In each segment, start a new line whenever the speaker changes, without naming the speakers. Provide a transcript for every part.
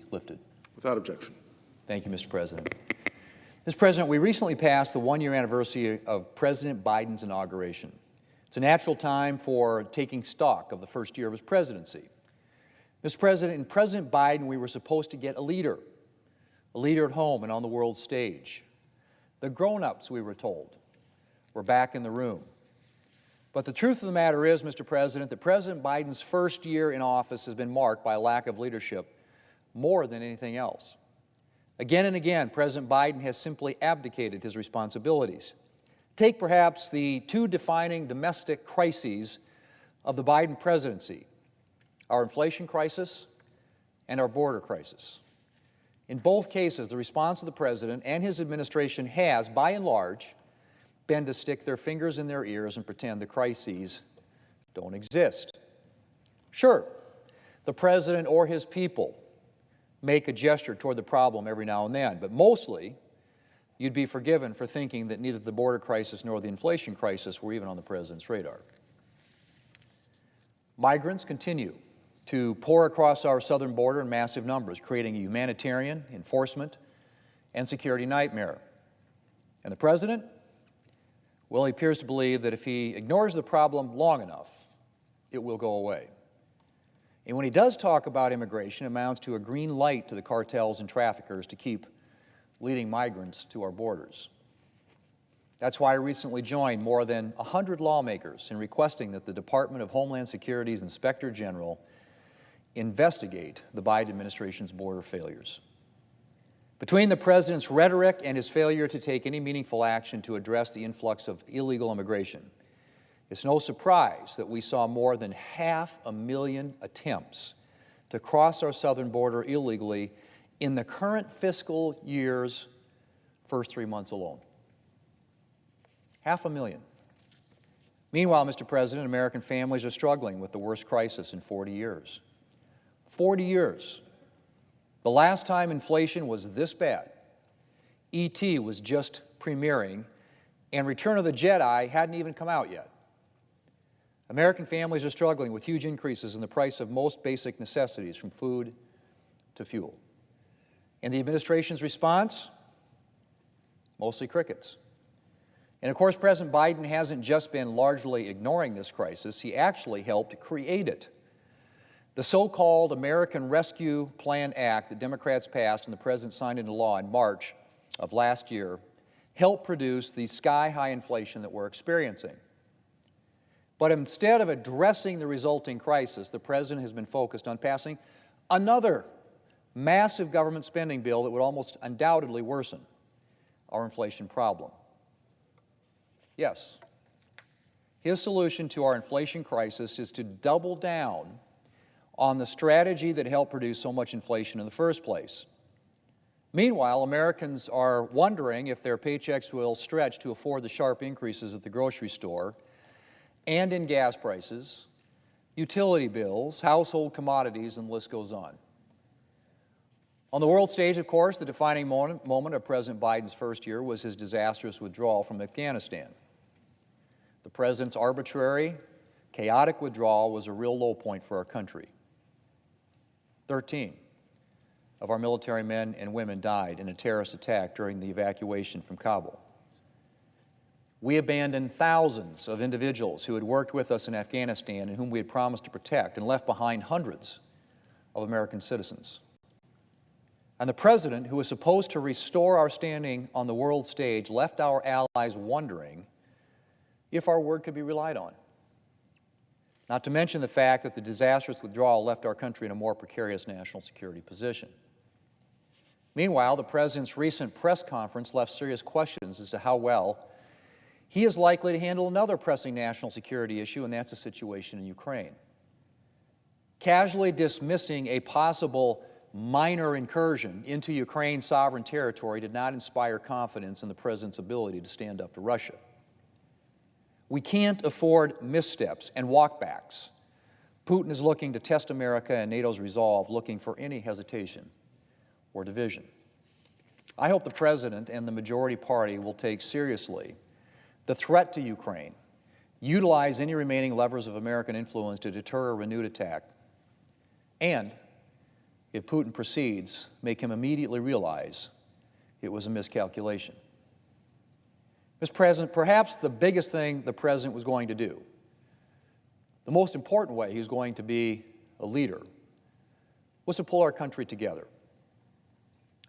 be lifted.
Without objection.
Thank you, Mr. President. Mr. President, we recently passed the one-year anniversary of President Biden's inauguration. It's a natural time for taking stock of the first year of his presidency. Mr. President, in President Biden, we were supposed to get a leader at home and on the world stage. The grown-ups, we were told, were back in the room. But the truth of the matter is, Mr. President, that President Biden's first year in office has been marked by a lack of leadership more than anything else. Again and again, President Biden has simply abdicated his responsibilities. Take perhaps the two defining domestic crises of the Biden presidency, our inflation crisis and our border crisis. In both cases, the response of the President and his administration has, by and large, been to stick their fingers in their ears and pretend the crises don't exist. Sure, the President or his people make a gesture toward the problem every now and then, but mostly you'd be forgiven for thinking that neither the border crisis nor the inflation crisis were even on the President's radar. Migrants continue to pour across our southern border in massive numbers, creating a humanitarian, enforcement, and security nightmare. And the President? Well, he appears to believe that if he ignores the problem long enough, it will go away. And when he does talk about immigration, it amounts to a green light to the cartels and traffickers to keep leading migrants to our borders. That's why I recently joined more than 100 lawmakers in requesting that the Department of Homeland Security's Inspector General investigate the Biden administration's border failures. Between the President's rhetoric and his failure to take any meaningful action to address the influx of illegal immigration, it's no surprise that we saw more than 500,000 attempts to cross our southern border illegally in the current fiscal year's first 3 months alone. 500,000. Meanwhile, Mr. President, American families are struggling with the worst crisis in 40 years. 40 years. The last time inflation was this bad, E.T. was just premiering, and Return of the Jedi hadn't even come out yet. American families are struggling with huge increases in the price of most basic necessities, from food to fuel. And the administration's response? Mostly crickets. And of course, President Biden hasn't just been largely ignoring this crisis, he actually helped create it. The so-called American Rescue Plan Act that Democrats passed and the President signed into law in March of last year helped produce the sky-high inflation that we're experiencing. But instead of addressing the resulting crisis, the President has been focused on passing another massive government spending bill that would almost undoubtedly worsen our inflation problem. Yes, his solution to our inflation crisis is to double down on the strategy that helped produce so much inflation in the first place. Meanwhile, Americans are wondering if their paychecks will stretch to afford the sharp increases at the grocery store and in gas prices, utility bills, household commodities, and the list goes on. On the world stage, of course, the defining moment of President Biden's first year was his disastrous withdrawal from Afghanistan. The President's arbitrary, chaotic withdrawal was a real low point for our country. 13 of our military men and women died in a terrorist attack during the evacuation from Kabul. We abandoned thousands of individuals who had worked with us in Afghanistan and whom we had promised to protect, and left behind hundreds of American citizens. And the President, who was supposed to restore our standing on the world stage, left our allies wondering if our word could be relied on. Not to mention the fact that the disastrous withdrawal left our country in a more precarious national security position. Meanwhile, the President's recent press conference left serious questions as to how well he is likely to handle another pressing national security issue, and that's the situation in Ukraine. Casually dismissing a possible minor incursion into Ukraine's sovereign territory did not inspire confidence in the President's ability to stand up to Russia. We can't afford missteps and walkbacks. Putin is looking to test America and NATO's resolve, looking for any hesitation or division. I hope the President and the majority party will take seriously the threat to Ukraine, utilize any remaining levers of American influence to deter a renewed attack, and if Putin proceeds, make him immediately realize it was a miscalculation. Mr. President, perhaps the biggest thing the President was going to do, the most important way he was going to be a leader, was to pull our country together.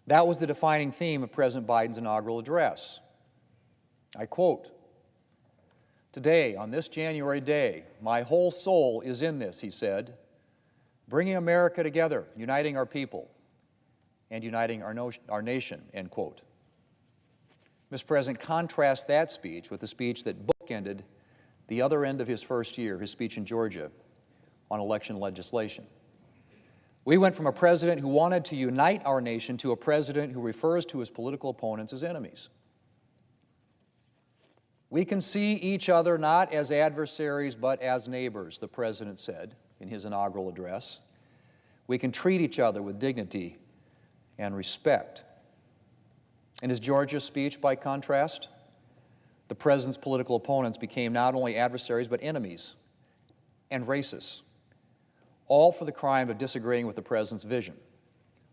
That was the defining theme of President Biden's inaugural address. I quote, "Today, on this January day, my whole soul is in this," he said, "bringing America together, uniting our people, and uniting our nation," end quote. Mr. President, contrast that speech with the speech that bookended the other end of his first year, his speech in Georgia on election legislation. We went from a president who wanted to unite our nation to a president who refers to his political opponents as enemies. "We can see each other not as adversaries but as neighbors," the president said in his inaugural address. "We can treat each other with dignity and respect." In his Georgia speech, by contrast, the president's political opponents became not only adversaries but enemies and racists, all for the crime of disagreeing with the president's vision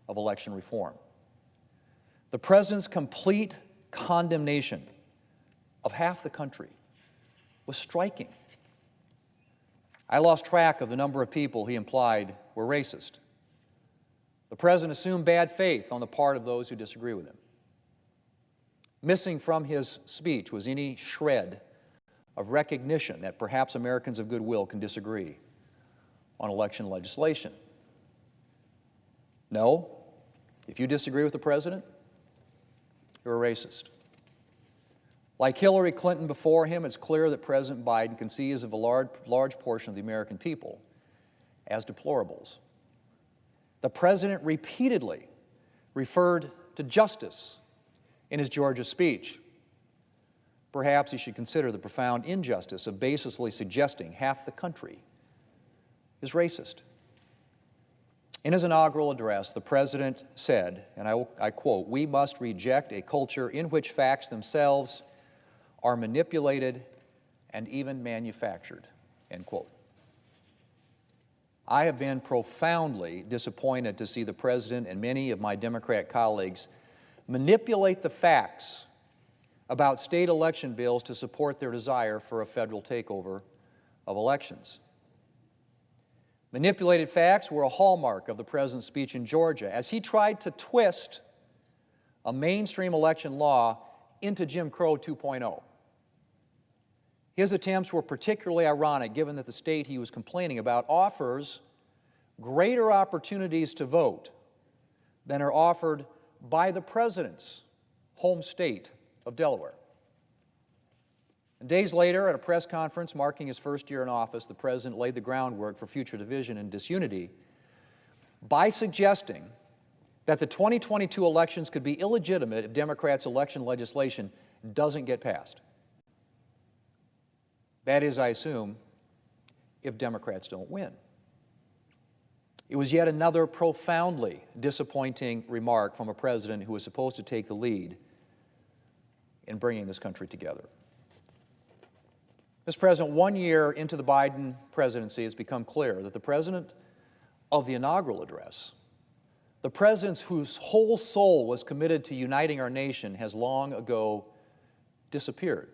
of election reform. The president's complete condemnation of half the country was striking. I lost track of the number of people he implied were racist. The president assumed bad faith on the part of those who disagree with him. Missing from his speech was any shred of recognition that perhaps Americans of goodwill can disagree on election legislation. No, if you disagree with the president, you're a racist. Like Hillary Clinton before him, it's clear that President Biden conceives of a large portion of the American people as deplorables. The president repeatedly referred to justice in his Georgia speech. Perhaps he should consider the profound injustice of baselessly suggesting half the country is racist. In his inaugural address, the president said, and I quote, "We must reject a culture in which facts themselves are manipulated and even manufactured," end quote. I have been profoundly disappointed to see the president and many of my Democrat colleagues manipulate the facts about state election bills to support their desire for a federal takeover of elections. Manipulated facts were a hallmark of the president's speech in Georgia as he tried to twist a mainstream election law into Jim Crow 2.0. His attempts were particularly ironic given that the state he was complaining about offers greater opportunities to vote than are offered by the president's home state of Delaware. And days later, at a press conference marking his first year in office, the president laid the groundwork for future division and disunity by suggesting that the 2022 elections could be illegitimate if Democrats' election legislation doesn't get passed. That is, I assume, if Democrats don't win. It was yet another profoundly disappointing remark from a president who was supposed to take the lead in bringing this country together. Mr. President, 1 year into the Biden presidency, it's become clear that the president of the inaugural address, the president whose whole soul was committed to uniting our nation, has long ago disappeared.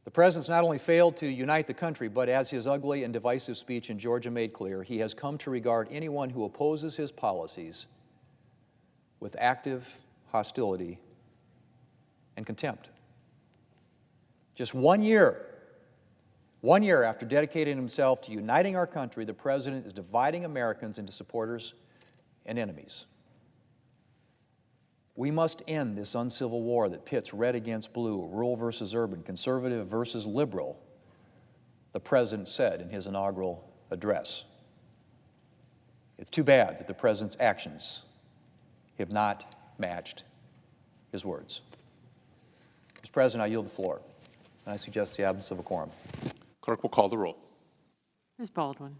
The president's not only failed to unite the country, but as his ugly and divisive speech in Georgia made clear, he has come to regard anyone who opposes his policies with active hostility and contempt. Just 1 year after dedicating himself to uniting our country, the president is dividing Americans into supporters and enemies. We must end this uncivil war that pits red against blue, rural versus urban, conservative versus liberal, the president said in his inaugural address. It's too bad that the president's actions have not matched his words. Mr. President, I yield the floor, and I suggest the absence of a quorum.
Clerk will call the roll.
Ms. Baldwin.